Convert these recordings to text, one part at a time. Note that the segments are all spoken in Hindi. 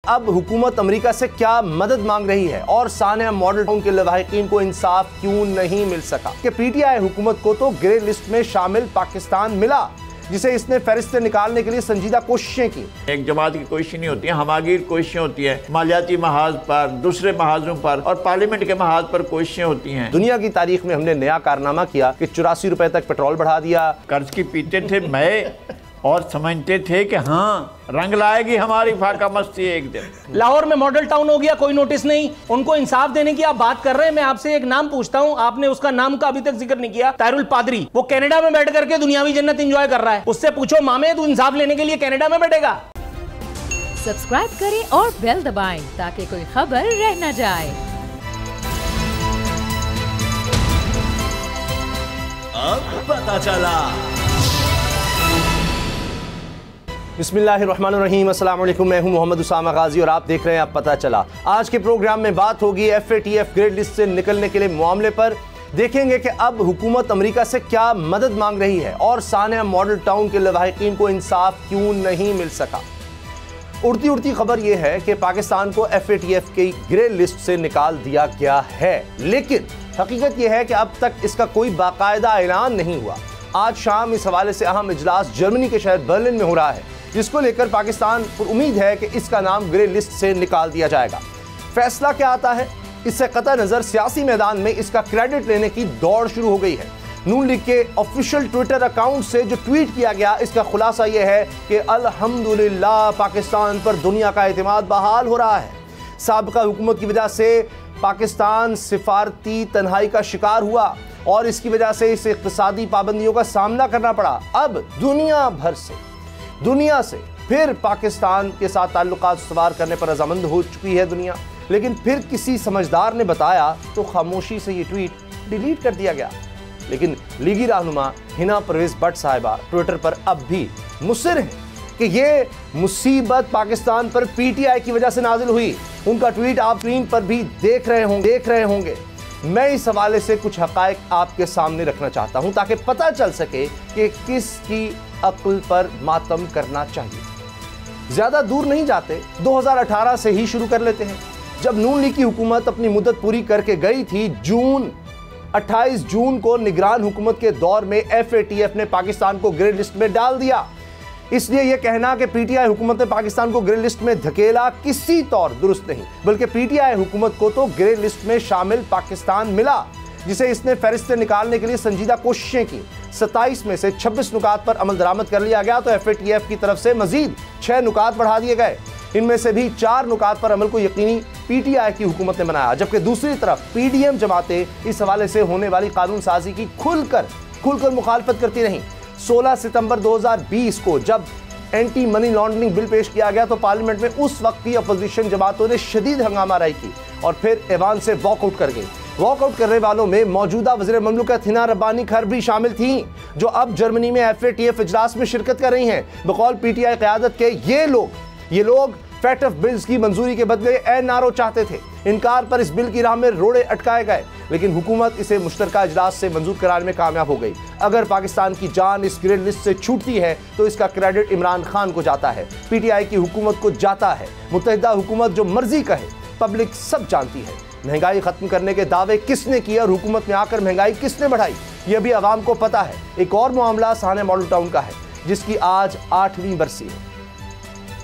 अब हुकूमत अमेरिका से क्या मदद मांग रही है और सानिया मॉडल टाउन के लवाहिकीन को इंसाफ क्यों नहीं मिल सका कि पीटीआई हुकूमत को तो ग्रे लिस्ट में शामिल पाकिस्तान मिला जिसे इसने फहरिस्त से निकालने के लिए संजीदा कोशिशें की। एक जमात की कोशिश नहीं होती है, हमागीर कोशिशें होती है, मालियाती महाज पर, दूसरे महाजों पर और पार्लियामेंट के महाज पर कोशिशें होती हैं। दुनिया की तारीख में हमने नया कारनामा किया कि 84 रुपए तक पेट्रोल बढ़ा दिया। कर्ज की पीते थे मैं और समझते थे कि हाँ रंग लाएगी हमारी फाका मस्ती एक दिन। लाहौर में मॉडल टाउन हो गया, कोई नोटिस नहीं। उनको इंसाफ देने की आप बात कर रहे हैं। मैं आपसे एक नाम पूछता हूं, आपने उसका नाम का अभी तक जिक्र नहीं किया। ताहिरुल पादरी, वो कनाडा में बैठ करके दुनियावी जन्नत एंजॉय कर रहा है। उससे पूछो मामे तू इंसाफ लेने के लिए कनाडा में बैठेगा? सब्सक्राइब करें और बेल दबाएं ताकि कोई खबर रह न जाए। अब पता चला। बिस्मिल्लाहिर्रहमानिर्रहीम, अस्सलाम वालेकुम। मैं हूं मोहम्मद उसामा गाजी और आप देख रहे हैं अब पता चला। आज के प्रोग्राम में बात होगी FATF ग्रे लिस्ट से निकलने के लिए मामले पर। देखेंगे कि अब हुकूमत अमेरिका से क्या मदद मांग रही है और सानिया मॉडल टाउन के लवाहिकीन को इंसाफ क्यों नहीं मिल सका। उड़ती उड़ती खबर यह है कि पाकिस्तान को FATF की ग्रे लिस्ट से निकाल दिया गया है, लेकिन हकीकत यह है कि अब तक इसका कोई बाकायदा ऐलान नहीं हुआ। आज शाम इस हवाले से अहम इजलास जर्मनी के शहर बर्लिन में हो रहा है, जिसको लेकर पाकिस्तान पर उम्मीद है कि इसका नाम ग्रे लिस्ट से निकाल दिया जाएगा। फैसला क्या आता है, इससे कतई नज़र सियासी मैदान में इसका क्रेडिट लेने की दौड़ शुरू हो गई है। नून लीग के ऑफिशियल ट्विटर अकाउंट से जो ट्वीट किया गया, इसका खुलासा यह है कि अल्हम्दुलिल्लाह पाकिस्तान पर दुनिया का एतमाद बहाल हो रहा है। साबिका हुकूमत की वजह से पाकिस्तान सिफारती तन्हाई का शिकार हुआ और इसकी वजह से इस इक़्तिसादी पाबंदियों का सामना करना पड़ा। अब दुनिया से फिर पाकिस्तान के साथ ताल्लुकात सवार करने पर रजामंद हो चुकी है दुनिया, लेकिन फिर किसी समझदार ने बताया तो खामोशी से ये ट्वीट डिलीट कर दिया गया। लेकिन लीगी रहनुमा हिना परवेज भट्ट साहिबा ट्विटर पर अब भी मुसिर हैं कि ये मुसीबत पाकिस्तान पर PTI की वजह से नाजिल हुई। उनका ट्वीट आप स्क्रीन पर भी देख रहे होंगे। मैं इस हवाले से कुछ हकायक आपके सामने रखना चाहता हूं ताकि पता चल सके कि किसकी अक्ल पर मातम करना चाहिए। ज्यादा दूर नहीं जाते, 2018 से ही शुरू कर लेते हैं, जब नून लीग की हुकूमत अपनी मुद्दत पूरी करके गई थी। 28 जून को निगरान हुकूमत के दौर में FATF ने पाकिस्तान को ग्रे लिस्ट में डाल दिया। इसलिए यह कहना कि PTI हुकूमत ने पाकिस्तान को ग्रे लिस्ट में धकेला किसी तौर दुरुस्त नहीं, बल्कि PTI हुकूमत को तो ग्रे लिस्ट में शामिल पाकिस्तान मिला जिसे इसने फहरिस्त से निकालने के लिए संजीदा कोशिशें की। 27 में से 26 नुकात पर अमल दरामद कर लिया गया तो FATF की तरफ से मजीद 6 नुकात बढ़ा दिए गए। इनमें से भी 4 नुकात पर अमल को यकीनी PTI की हुकूमत ने बनाया, जबकि दूसरी तरफ PDM जमातें इस हवाले से होने वाली कानून साजी की खुलकर मुखालफत करती रहीं। 16 सितंबर 2020 को जब एंटी मनी लॉन्ड्रिंग बिल पेश किया गया तो पार्लियामेंट में उस वक्त की अपोजिशन जमातों ने शदीद हंगामा राई की और फिर ऐवान से वॉकआउट कर गई। वॉकआउट करने वालों में मौजूदा वज़ीर ममलकत हिना रब्बानी खैर भी शामिल थीं, जो अब जर्मनी में FATF इजलास में शिरकत कर रही हैं। बकौल PTI क़यादत के ये लोग FATF बिल्स की मंजूरी के बदले NRO चाहते थे। इनकार पर इस बिल की राह में रोड़े अटकाए गए, लेकिन हुकूमत इसे मुश्तरका इजलास से मंजूर कराने में कामयाब हो गई। अगर पाकिस्तान की जान इस ग्रे लिस्ट से छूटती है तो इसका क्रेडिट इमरान खान को जाता है, PTI की हुकूमत को जाता है। मुत्तहिदा हुकूमत जो मर्जी कहे, पब्लिक सब जानती है। महंगाई खत्म करने के दावे किसने किए और हुकूमत में आकर महंगाई किसने बढ़ाई, यह भी अवाम को पता है। एक और मामला सानिया मॉडल टाउन का है, जिसकी आज 8वीं बरसी है।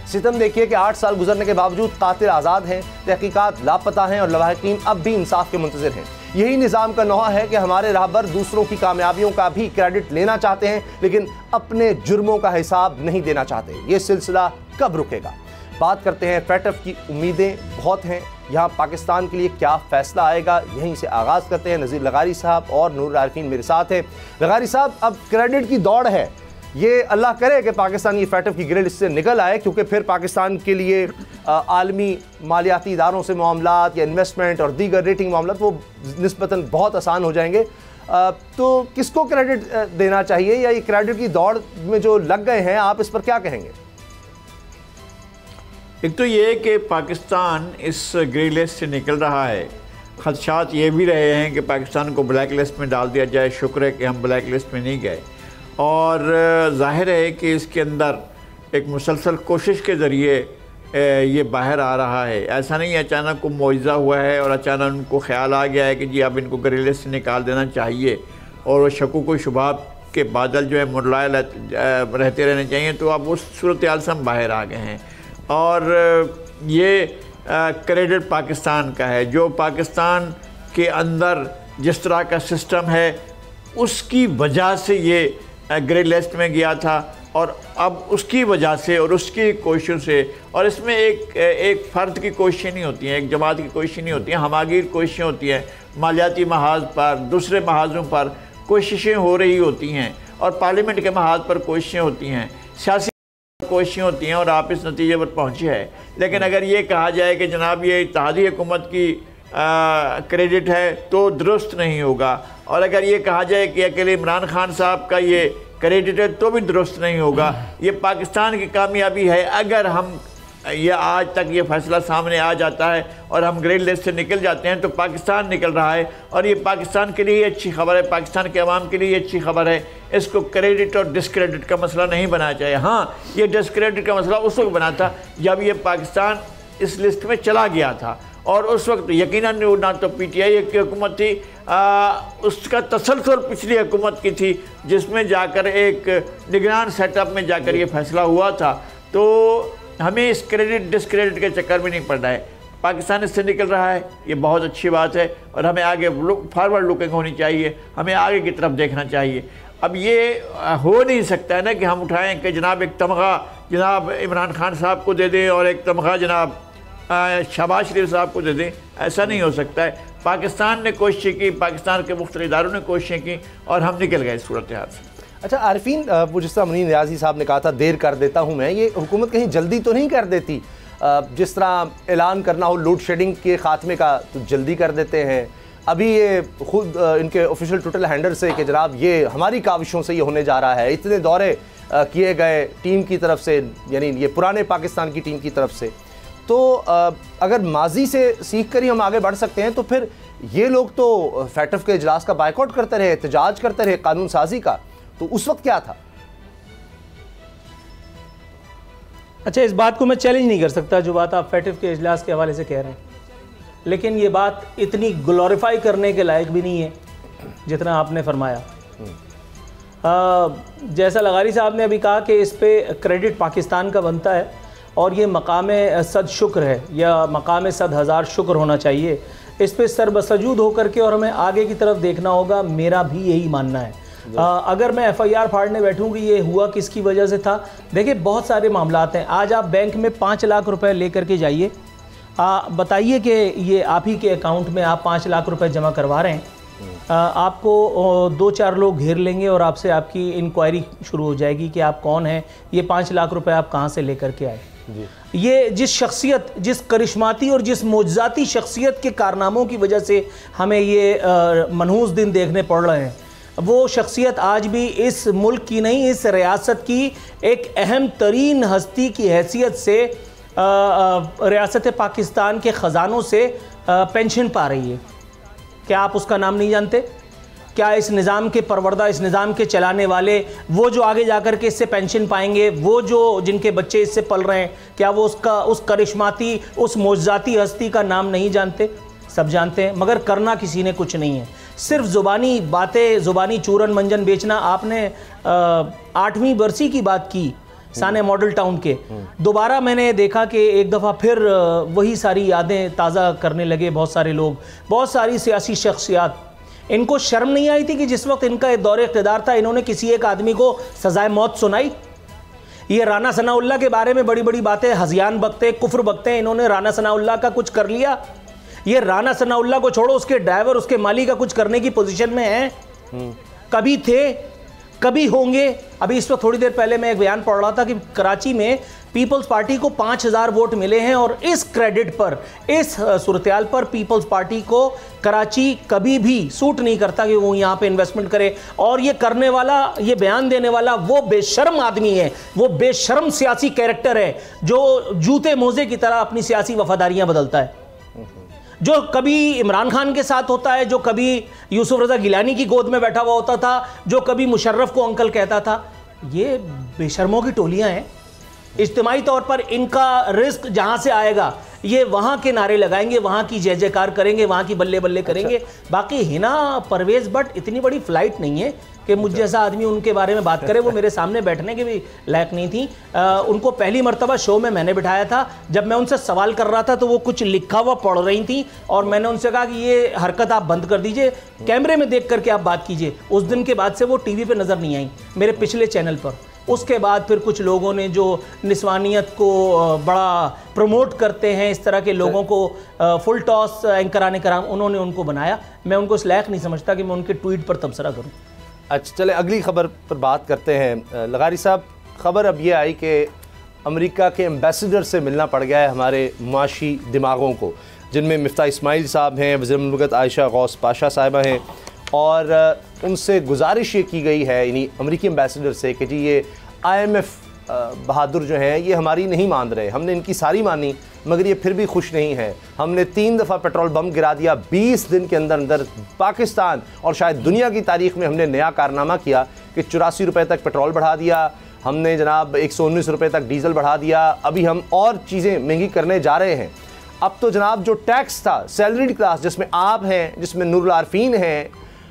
सितम देखिए कि 8 साल गुजरने के बावजूद कातिल आज़ाद हैं, तहकीकात लापता हैं और लवाहिकीन अब भी इंसाफ के मुंतज़िर हैं। यही निज़ाम का नौहा है कि हमारे राहबर दूसरों की कामयाबियों का भी क्रेडिट लेना चाहते हैं, लेकिन अपने जुर्मों का हिसाब नहीं देना चाहते। ये सिलसिला कब रुकेगा? बात करते हैं FATF की उम्मीदें बहुत हैं। यहाँ पाकिस्तान के लिए क्या फ़ैसला आएगा, यहीं से आगाज़ करते हैं। नज़ीर लगारी साहब और नूर आरिफीन मेरे साथ हैं। लगारी साहब, अब क्रेडिट की दौड़ है, ये अल्लाह करे कि पाकिस्तान ये FATF की ग्रे लिस्ट से निकल आए, क्योंकि फिर पाकिस्तान के लिए आलमी मालियाती इदारों से मामलात या इन्वेस्टमेंट और दीगर रेटिंग मामलात वो निस्बतन बहुत आसान हो जाएंगे। तो किसको क्रेडिट देना चाहिए, या ये क्रेडिट की दौड़ में जो लग गए हैं, आप इस पर क्या कहेंगे? एक तो ये कि पाकिस्तान इस ग्रे लिस्ट से निकल रहा है, खदशात ये भी रहे हैं कि पाकिस्तान को ब्लैक लिस्ट में डाल दिया जाए। शुक्र है कि हम ब्लैक लिस्ट में नहीं गए, और जाहिर है कि इसके अंदर एक मुसलसल कोशिश के ज़रिए ये बाहर आ रहा है। ऐसा नहीं अचानक को मुआवजा हुआ है और अचानक उनको ख्याल आ गया है कि जी अब इनको ग्रे लिस्ट से निकाल देना चाहिए और वो शकूक व शुबात के बादल जो है मुरलाए रहते रहने चाहिए। तो अब उस सूरत हाल से हम बाहर आ गए हैं और ये क्रेडिट पाकिस्तान का है। जो पाकिस्तान के अंदर जिस तरह का सिस्टम है उसकी वजह से ये ग्रे लिस्ट में गया था और अब उसकी वजह से और उसकी कोशिशों से, और इसमें एक फ़र्द की कोशिशें नहीं होती हैं, एक जमात की कोशिशें नहीं होती हैं, हमागीर कोशिशें होती हैं। मालियाती महाज पर, दूसरे महाजों पर कोशिशें हो रही होती हैं और पार्लियामेंट के महाज पर कोशिशें होती हैं, सियासी कोशिशें होती हैं और आप इस नतीजे पर पहुँचे हैं। लेकिन अगर ये कहा जाए कि जनाब ये इत्तेहादी हुकूमत की क्रेडिट है तो दुरुस्त नहीं होगा, और अगर ये कहा जाए कि अकेले इमरान खान साहब का ये क्रेडिट है तो भी दुरुस्त नहीं होगा। ये पाकिस्तान की कामयाबी है अगर हम ये आज तक ये फैसला सामने आ जाता है और हम ग्रे लिस्ट से निकल जाते हैं तो पाकिस्तान निकल रहा है और ये पाकिस्तान के लिए अच्छी खबर है, पाकिस्तान के अवाम के लिए अच्छी खबर है। इसको क्रेडिट और डिस्क्रेडिट का मसला नहीं बनाना चाहिए। हाँ, ये डिस्क्रेडिट का मसला उस वक्त बना था जब ये पाकिस्तान इस लिस्ट में चला गया था और उस वक्त यकीनन ना तो PTI की हुकूमत थी, उसका तसलसल पिछली हुकूमत की थी जिसमें जाकर एक निगरान सेटअप में जाकर ये फैसला हुआ था। तो हमें इस क्रेडिट डिस्क्रेडिट के चक्कर में नहीं पड़ना है। पाकिस्तान इससे निकल रहा है, ये बहुत अच्छी बात है और हमें आगे फॉरवर्ड लुकिंग होनी चाहिए, हमें आगे की तरफ देखना चाहिए। अब ये हो नहीं सकता है ना कि हम उठाएं कि जनाब एक तमगा जनाब इमरान खान साहब को दे दें और एक तमगा जनाब शहबाज शरीफ साहब को दे दें, ऐसा नहीं हो सकता है। पाकिस्तान ने कोशिशें की, पाकिस्तान के मुख्तलिफ इदारों ने कोशिशें की और हम निकल गए इस सूरत हाल से। अच्छा आरिफीन, वो जिस तरह मुनीर नियाज़ी साहब ने कहा था देर कर देता हूँ मैं, ये हुकूमत कहीं जल्दी तो नहीं कर देती? जिस तरह ऐलान करना हो लोड शेडिंग के ख़ात्मे का तो जल्दी कर देते हैं। अभी ये खुद इनके ऑफिशियल ट्विटर हैंडल से कि जनाब ये हमारी काविशों से ये होने जा रहा है, इतने दौरे किए गए टीम की तरफ से, यानी ये पुराने पाकिस्तान की टीम की तरफ से। तो अगर माजी से सीख कर ही हम आगे बढ़ सकते हैं तो फिर ये लोग तो फैटफ के इजलास का बाइकआउट करते रहे, एहतजाज करते रहे कानून साजी का, तो उस वक्त क्या था? अच्छा, इस बात को मैं चैलेंज नहीं कर सकता जो बात आप फैटफ के इजलास के हवाले से कह रहे हैं, लेकिन ये बात इतनी ग्लोरीफाई करने के लायक भी नहीं है जितना आपने फरमाया। जैसा लगारी साहब ने अभी कहा कि इस पे क्रेडिट पाकिस्तान का बनता है और ये मकाम सद शुक्र है या मकाम सद हज़ार शुक्र होना चाहिए। इस पे सरबसजूद होकर के और हमें आगे की तरफ देखना होगा, मेरा भी यही मानना है। अगर मैं FIR फाड़ने बैठूँ कि ये हुआ किसकी वजह से था, देखिए बहुत सारे मामलात हैं। आज आप बैंक में 5 लाख रुपए लेकर के जाइए, बताइए कि ये आप ही के अकाउंट में आप 5 लाख रुपए जमा करवा रहे हैं, आपको 2-4 लोग घेर लेंगे और आपसे आपकी इंक्वायरी शुरू हो जाएगी कि आप कौन हैं, ये 5 लाख रुपए आप कहाँ से लेकर के आए। ये जिस शख्सियत, जिस करिश्माती और जिस मोजज़ाती शख्सियत के कारनामों की वजह से हमें ये मनहूस दिन देखने पड़ रहे हैं, वो शख्सियत आज भी इस मुल्क की नहीं, इस रियासत की एक अहम तरीन हस्ती की हैसियत से रियासत पाकिस्तान के ख़जानों से पेंशन पा रही है। क्या आप उसका नाम नहीं जानते? क्या इस निज़ाम के परवरदा, इस निज़ाम के चलाने वाले, वो जो आगे जाकर के इससे पेंशन पाएंगे, वो जो जिनके बच्चे इससे पल रहे हैं, क्या वो उस करिश्माती, उस मोजज़ाती हस्ती का नाम नहीं जानते? सब जानते हैं, मगर करना किसी ने कुछ नहीं है। सिर्फ ज़ुबानी बातें, ज़ुबानी चूरन मंजन बेचना। आपने 8वीं बरसी की बात की साने मॉडल टाउन के, दोबारा मैंने देखा कि एक दफ़ा फिर वही सारी यादें ताज़ा करने लगे बहुत सारे लोग, बहुत सारी सियासी शख्सियात। इनको शर्म नहीं आई थी कि जिस वक्त इनका दौरे इक़्तिदार था इन्होंने किसी एक आदमी को सजाए मौत सुनाई? ये राना सनाउल्लाह के बारे में बड़ी बड़ी बातें हज़ियान बकते, कुफ्र बकते, इन्होंने राना सनाउल्लाह का कुछ कर लिया? ये राना सनाउल्लाह को छोड़ो, उसके ड्राइवर, उसके माली का कुछ करने की पोजीशन में है? कभी थे, कभी होंगे। अभी इस वक्त थोड़ी देर पहले मैं एक बयान पढ़ रहा था कि कराची में पीपल्स पार्टी को 5000 वोट मिले हैं और इस क्रेडिट पर, इस सूरत-ए-हाल पर पीपल्स पार्टी को कराची कभी भी सूट नहीं करता कि वो यहाँ पे इन्वेस्टमेंट करे। और ये करने वाला, ये बयान देने वाला वो बेशर्म आदमी है, वो बेशर्म सियासी कैरेक्टर है जो जूते मोजे की तरह अपनी सियासी वफादारियाँ बदलता है, जो कभी इमरान खान के साथ होता है, जो कभी यूसुफ रज़ा गिलानी की गोद में बैठा हुआ होता था, जो कभी मुशर्रफ को अंकल कहता था। ये बेशर्मों की टोलियां हैं। इज्तिमाई तौर पर इनका रिस्क जहां से आएगा ये वहां के नारे लगाएंगे, वहां की जय जयकार करेंगे, वहां की बल्ले बल्ले करेंगे। बाकी हिना परवेज भट्ट इतनी बड़ी फ्लाइट नहीं है कि मुझ जैसा आदमी उनके बारे में बात करे। वो मेरे सामने बैठने की भी लायक नहीं थी। उनको पहली मर्तबा शो में मैंने बिठाया था। जब मैं उनसे सवाल कर रहा था तो वो कुछ लिखा हुआ पढ़ रही थी और मैंने उनसे कहा कि ये हरकत आप बंद कर दीजिए, कैमरे में देख करके आप बात कीजिए। उस दिन के बाद से वो टीवी पे नज़र नहीं आई मेरे पिछले चैनल पर। उसके बाद फिर कुछ लोगों ने जो निस्वानियत को बड़ा प्रमोट करते हैं, इस तरह के लोगों को फुल टॉस एंकराने कराम, उन्होंने उनको बनाया। मैं उनको इस लायक नहीं समझता कि मैं उनके ट्वीट पर तबसरा करूं। अच्छा, चले अगली खबर पर बात करते हैं। लगारी साहब, खबर अब ये आई कि अमेरिका के एम्बेसडर से मिलना पड़ गया है हमारे मुआशी दिमागों को, जिनमें मिफ्ता इस्माइल साहब हैं, वज़ीर मुमलिकत आयशा गौस पाशा साहिबा हैं, और उनसे गुजारिश ये की गई है इन्हीं अमेरिकी एम्बेसडर से कि जी ये IMF बहादुर जो हैं ये हमारी नहीं मान रहे, हमने इनकी सारी मानी मगर ये फिर भी खुश नहीं है। हमने 3 दफ़ा पेट्रोल बम गिरा दिया 20 दिन के अंदर अंदर। पाकिस्तान और शायद दुनिया की तारीख़ में हमने नया कारनामा किया कि 84 रुपये तक पेट्रोल बढ़ा दिया, हमने जनाब 119 रुपये तक डीज़ल बढ़ा दिया, अभी हम और चीज़ें महंगी करने जा रहे हैं। अब तो जनाब जो टैक्स था सैलरीड क्लास, जिसमें आप हैं, जिसमें नूरुल आरफीन हैं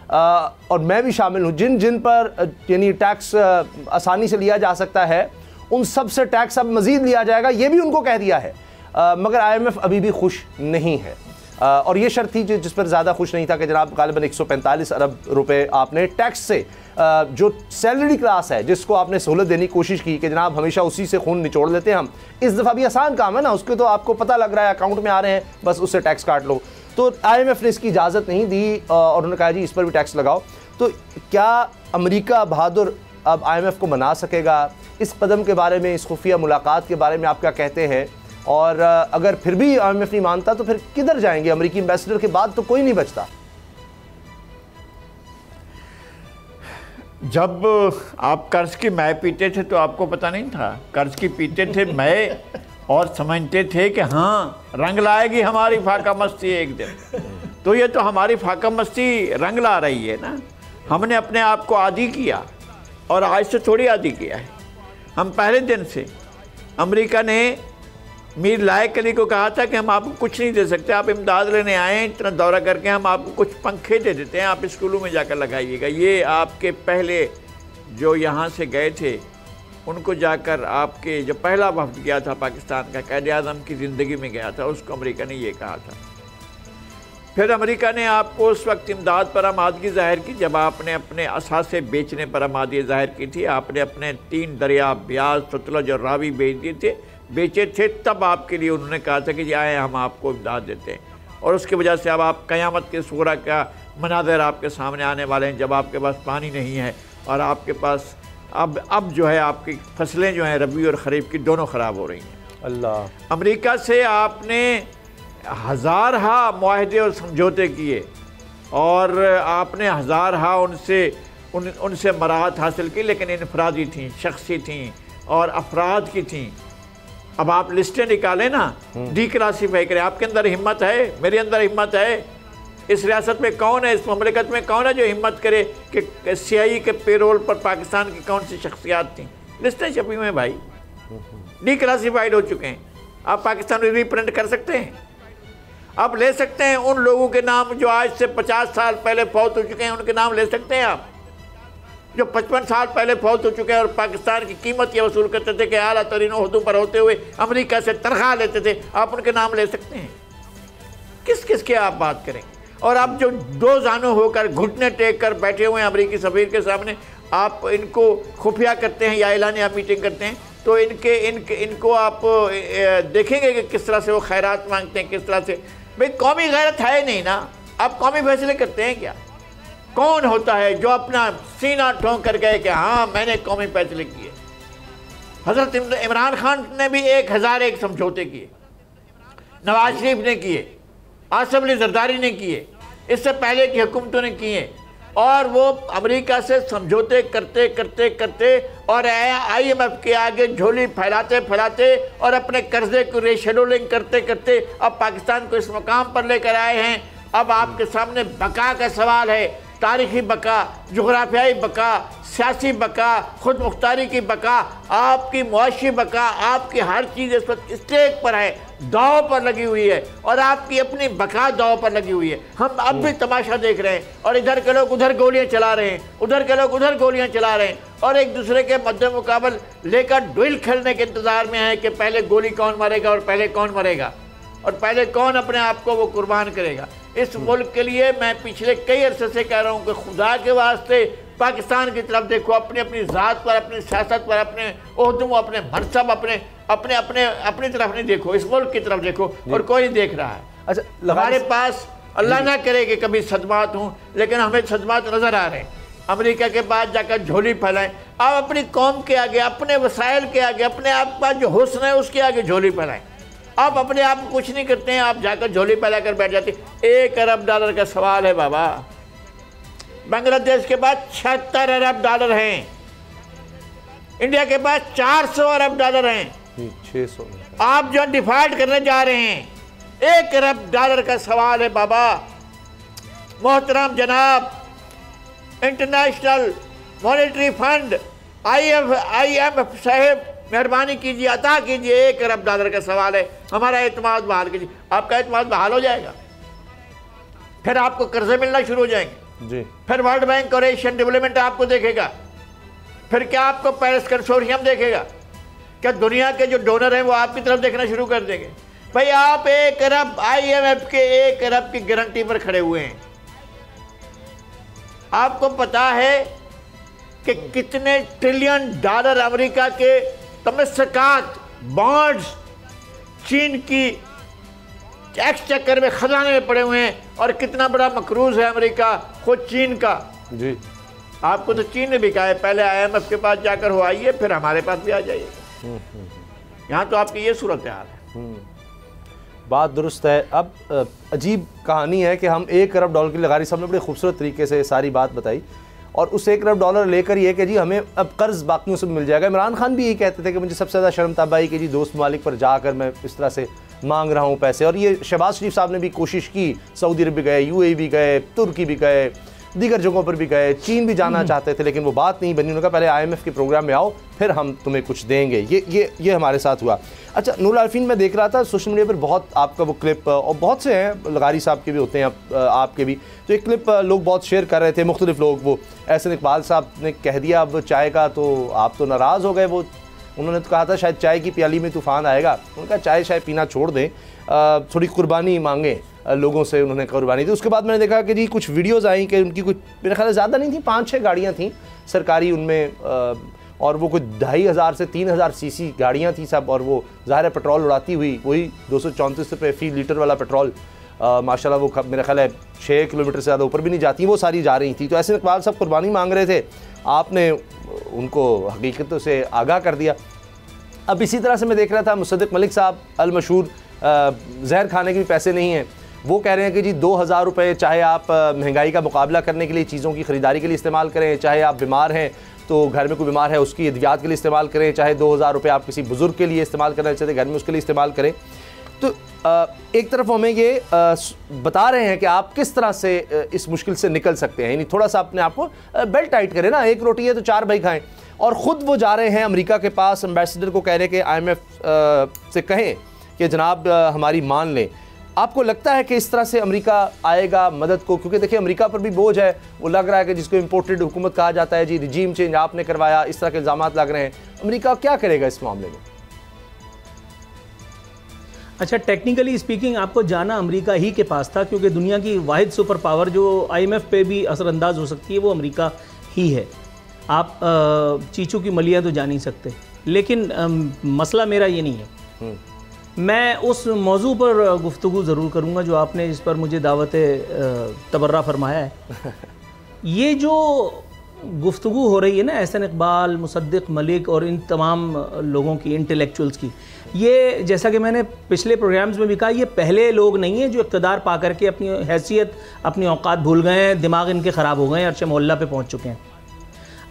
और मैं भी शामिल हूँ, जिन जिन पर यानी टैक्स आसानी से लिया जा सकता है, उन सब से टैक्स अब मज़ीद लिया जाएगा, ये भी उनको कह दिया है। मगर IMF अभी भी खुश नहीं है और ये शर्त थी जिस पर ज़्यादा खुश नहीं था कि जनाब गालिबन 145 अरब रुपए आपने टैक्स से जो सैलरी क्लास है जिसको आपने सहूलत देने की कोशिश की कि जनाब हमेशा उसी से खून निचोड़ लेते हैं हम, इस दफ़ा भी आसान काम है ना, उसके तो आपको पता लग रहा है अकाउंट में आ रहे हैं, बस उससे टैक्स काट लो। तो IMF ने इसकी इजाज़त नहीं दी और उन्होंने कहा जी इस पर भी टैक्स लगाओ। तो क्या अमेरिका बहादुर अब IMF को मना सकेगा? इस कदम के बारे में, इस खुफिया मुलाकात के बारे में आप क्या कहते हैं? और अगर फिर भी IMF नहीं मानता तो फिर किधर जाएंगे? अमेरिकी एम्बेसडर के बाद तो कोई नहीं बचता। जब आप कर्ज की मैं पीते थे तो आपको पता नहीं था, कर्ज की पीते थे मैं और समझते थे कि हाँ रंग लाएगी हमारी फाका मस्ती एक दिन। तो ये तो हमारी फाका मस्ती रंग ला रही है ना। हमने अपने आप को आदी किया और आज से थोड़ी आदी किया है। हम पहले दिन से, अमेरिका ने मीर लायक अली को कहा था कि हम आपको कुछ नहीं दे सकते, आप इमदाद लेने आए, इतना दौरा करके हम आपको कुछ पंखे दे देते हैं, आप स्कूलों में जाकर लगाइएगा। ये आपके पहले जो यहाँ से गए थे उनको जाकर आपके जो पहला वफ्द गया था पाकिस्तान का, क़ायद आज़म की ज़िंदगी में गया था, उसको अमेरिका ने ये कहा था। फिर अमेरिका ने आपको उस वक्त इमदाद पर आमादगी ज़ाहिर की जब आपने अपने असासे बेचने पर आमादगी ज़ाहिर की थी। आपने अपने 3 दरिया ब्याज, सतलज और रावी बेचे थे, तब आपके लिए उन्होंने कहा था कि आए हम आपको इमदाद देते हैं। और उसकी वजह से अब आप क़यामत के सूरा का मनाज़र आपके सामने आने वाले हैं, जब आपके पास पानी नहीं है और आपके पास अब जो है आपकी फसलें जो हैं रबी और ख़रीफ की दोनों ख़राब हो रही हैं। अल्लाह। अमेरिका से आपने हज़ारहा मुआहदे और समझौते किए और आपने हज़ारहा उनसे मराहत हासिल की, लेकिन इनफरादी थी, शख्सी थी और अफराद की थी। अब आप लिस्टें निकालें ना, डिक्लासीफाई करें। आपके अंदर हिम्मत है, मेरे अंदर हिम्मत है। इस रियासत में कौन है, इस ममलिकत में कौन है जो हिम्मत करे कि CIA के पेरोल पर पाकिस्तान की कौन सी शख्सियात थी? लिस्टें छपी हुई हैं भाई, डिक्लासीफाइड हो चुके हैं। आप पाकिस्तान में रीप्रिंट कर सकते हैं, आप ले सकते हैं उन लोगों के नाम जो आज से 50 साल पहले फौत हो चुके हैं, उनके नाम ले सकते हैं आप, जो 55 साल पहले फौत हो चुके हैं और पाकिस्तान की कीमत ये वसूल करते थे कि आला तरीन ओहदों पर होते हुए अमेरिका से तनख्वाह लेते थे, आप उनके नाम ले सकते हैं। किस किस के आप बात करें? और आप जो 2 जानों होकर घुटने टेक कर बैठे हुए हैं अमेरिकी सफ़ीर के सामने, आप इनको खुफिया करते हैं या एलानिया मीटिंग करते हैं, तो इनको आप देखेंगे कि किस तरह से वो खैरात मांगते हैं, किस तरह से। भाई कौमी गैरत है नहीं ना, आप कौमी फैसले करते हैं क्या? कौन होता है जो अपना सीना ठोंक कर गए कि हाँ मैंने कौमी फैसले किए? हज़रत इमरान खान ने भी 1001 समझौते किए, नवाज शरीफ ने किए, आसिफ अली जरदारी ने किए, इससे पहले की हुकूमतों ने किए, और वो अमेरिका से समझौते करते करते करते और IMF के आगे झोली फैलाते फैलाते और अपने कर्जे को रेशेड्यूलिंग करते करते अब पाकिस्तान को इस मुकाम पर लेकर आए हैं। अब आपके सामने बका का सवाल है तारीख़ी बका, जोग्राफियाई बका, सियासी बका, खुद मुख्तारी की बका, आपकी मुआशी बका, आपकी हर चीज़ इस वक्त स्टेक पर है, दाव पर लगी हुई है, और आपकी अपनी बका दाव पर लगी हुई है। हम अब भी तमाशा देख रहे हैं, और इधर के लोग उधर गोलियां चला रहे हैं, उधर के लोग उधर गोलियां चला रहे हैं, और एक दूसरे के मद्दे मुकाबल लेकर ड्रिल खेलने के इंतज़ार में है कि पहले गोली कौन मारेगा और पहले कौन मरेगा, और पहले कौन अपने आप को वो कुर्बान करेगा। इस मुल्क के लिए मैं पिछले कई अरसे से कह रहा हूँ कि खुदा के वास्ते पाकिस्तान की तरफ देखो, अपनी अपनी ज़ात पर, अपनी सियासत पर, अपने ओहदों, अपने मनसब, अपनी तरफ नहीं देखो, इस मुल्क की तरफ देखो, और कोई नहीं देख रहा है। अच्छा, हमारे पास अल्लाह ना करे कि कभी सदमात हों, लेकिन हमें सदमात नज़र आ रहे हैं। अमेरिका के पास जाकर झोली फैलाएं, आप अपनी कौम के आगे, अपने वसाइल के आगे, अपने आप का जो हुस्न है उसके आगे झोली फैलाएं। आप अपने आप को कुछ नहीं करते हैं, आप जाकर झोली फैला कर बैठ जाते। $1 अरब का सवाल है बाबा। बांग्लादेश के पास $76 अरब हैं, इंडिया के पास $400 अरब हैं, 600। आप जो डिफॉल्ट करने जा रहे हैं, $1 अरब का सवाल है बाबा। मोहतरम जनाब, इंटरनेशनल मॉनेटरी फंड IMF साहब, मेहरबानी कीजिए, अता कीजिए, $1 अरब का सवाल है, हमारा एतमाद बहाल कीजिए। आपका एतमाद बहाल हो जाएगा, फिर आपको कर्जे मिलना शुरू हो जाएंगे जी, फिर वर्ल्ड बैंक और एशियन डेवलपमेंट आपको देखेगा, फिर क्या आपको पेरिस कंसोर्शियम देखेगा, क्या दुनिया के जो डोनर हैं वो आपकी तरफ देखना शुरू कर देंगे। भाई आप 1 अरब IMF के 1 अरब की गारंटी पर खड़े हुए हैं। आपको पता है कि कितने $ट्रिलियन अमेरिका के तमस्सकात, बॉन्ड्स चीन की एक्सचेकर में खजाने में पड़े हुए हैं, और कितना बड़ा मकरूज है अमेरिका खुद चीन का जी। आपको तो चीन ने भी कहा है पहले IMF के पास जाकर हो आइए, फिर हमारे पास भी आ जाइए। यहाँ तो आपकी ये सूरत हाल है। बात दुरुस्त है। अब अजीब कहानी है कि हम $1 अरब की लगारी साहब ने बड़े खूबसूरत तरीके से सारी बात बताई, और उस $1 अरब लेकर ये कि जी हमें अब कर्ज बाकियों से मिल जाएगा। इमरान खान भी यही कहते थे कि मुझे सबसे ज़्यादा शर्म तब आई कि जी दोस्त ममालिक पर जाकर मैं इस तरह से मांग रहा हूँ पैसे। और ये शहबाज शरीफ साहब ने भी कोशिश की, सऊदी अरब भी गए, UAE भी गए, तुर्की भी गए, दीगर जगहों पर भी गए, चीन भी जाना चाहते थे, लेकिन वो बात नहीं बनी। उन्होंने कहा पहले IMF के प्रोग्राम में आओ, फिर हम तुम्हें कुछ देंगे। ये हमारे साथ हुआ। अच्छा, नूर आलफीन, मैं देख रहा था सोशल मीडिया पर बहुत आपका वो क्लिप, और बहुत से हैं, लगारी साहब के भी होते हैं, आपके भी, तो एक क्लिप लोग बहुत शेयर कर रहे थे, मुख्तलिफ लोग। वो एहसन इकबाल साहब ने कह दिया अब चाय का, तो आप तो नाराज़ हो गए। वो उन्होंने तो कहा था शायद चाय की प्याली में तूफ़ान आएगा। उनका चाय शायद पीना छोड़ दें, थोड़ी कुर्बानी मांगें लोगों से। उन्होंने कुर्बानी दी। उसके बाद मैंने देखा कि जी कुछ वीडियोज़ आई कि उनकी कुछ, मेरे ख्याल से ज़्यादा नहीं थी, 5-6 गाड़ियाँ थीं सरकारी उनमें, और वो कुछ 2500 से 3000 सीसी गाड़ियाँ थी सब, और वो ज़ाहिर है पेट्रोल उड़ाती हुई, वही 234 रुपये फ़ी लीटर वाला पेट्रोल, माशाल्लाह वो मेरा ख्याल है 6 किलोमीटर से ज़्यादा ऊपर भी नहीं जाती, वो सारी जा रही थी। तो ऐसे इकबाल साहब कुर्बानी मांग रहे थे, आपने उनको हकीकतों से आगाह कर दिया। अब इसी तरह से मैं देख रहा था मुसद्दिक मलिक साहब, अल मशहूर, जहर खाने के भी पैसे नहीं हैं, वो कह रहे हैं कि जी 2000 रुपये चाहे आप महंगाई का मुकाबला करने के लिए चीज़ों की ख़रीदारी के लिए इस्तेमाल करें, चाहे आप बीमार हैं तो घर में कोई बीमार है उसकी अद्वियात के लिए इस्तेमाल करें, चाहे 2000 रुपये आप किसी बुज़ुर्ग के लिए इस्तेमाल करना चाहते घर में उसके लिए इस्तेमाल करें। तो एक तरफ हमें ये बता रहे हैं कि आप किस तरह से इस मुश्किल से निकल सकते हैं, यानी थोड़ा सा अपने आप को बेल्ट टाइट करें ना, एक रोटी है तो 4 भाई खाएँ। और ख़ुद वो जा रहे हैं अमेरिका के पास, एम्बेसडर को कह रहे हैं कि IMF से कहें कि जनाब हमारी मान लें। आपको लगता है कि इस तरह से अमेरिका आएगा मदद को? क्योंकि देखिए अमेरिका पर भी बोझ है, वो लग रहा है कि जिसको इम्पोर्टेड हुकूमत कहा जाता है, जी रिजीम चेंज आपने करवाया, इस तरह के इल्ज़ाम लग रहे हैं। अमेरिका क्या करेगा इस मामले में? अच्छा, टेक्निकली स्पीकिंग आपको जाना अमेरिका ही के पास था, क्योंकि दुनिया की वाहिद सुपर पावर जो IMF पे भी असरअंदाज हो सकती है वो अमेरिका ही है। आप चीचू की मलियाँ तो जा नहीं सकते, लेकिन मसला मेरा ये नहीं है। मैं उस मौजू पर गुफ्तगू ज़रूर करूँगा जो आपने इस पर मुझे दावत तबर्रा फरमाया है। ये जो गुफ्तगू हो रही है ना एहसन इकबाल, मुसद्दिक मलिक और इन तमाम लोगों की, इंटेलेक्चुअल्स की, ये जैसा कि मैंने पिछले प्रोग्राम्स में भी कहा, ये पहले लोग नहीं हैं जो इक़्तिदार पा करके अपनी हैसियत, अपनी औकात भूल गए हैं, दिमाग इनके ख़राब हो गए हैं, अर्श मोहल्ला पे पहुँच चुके हैं।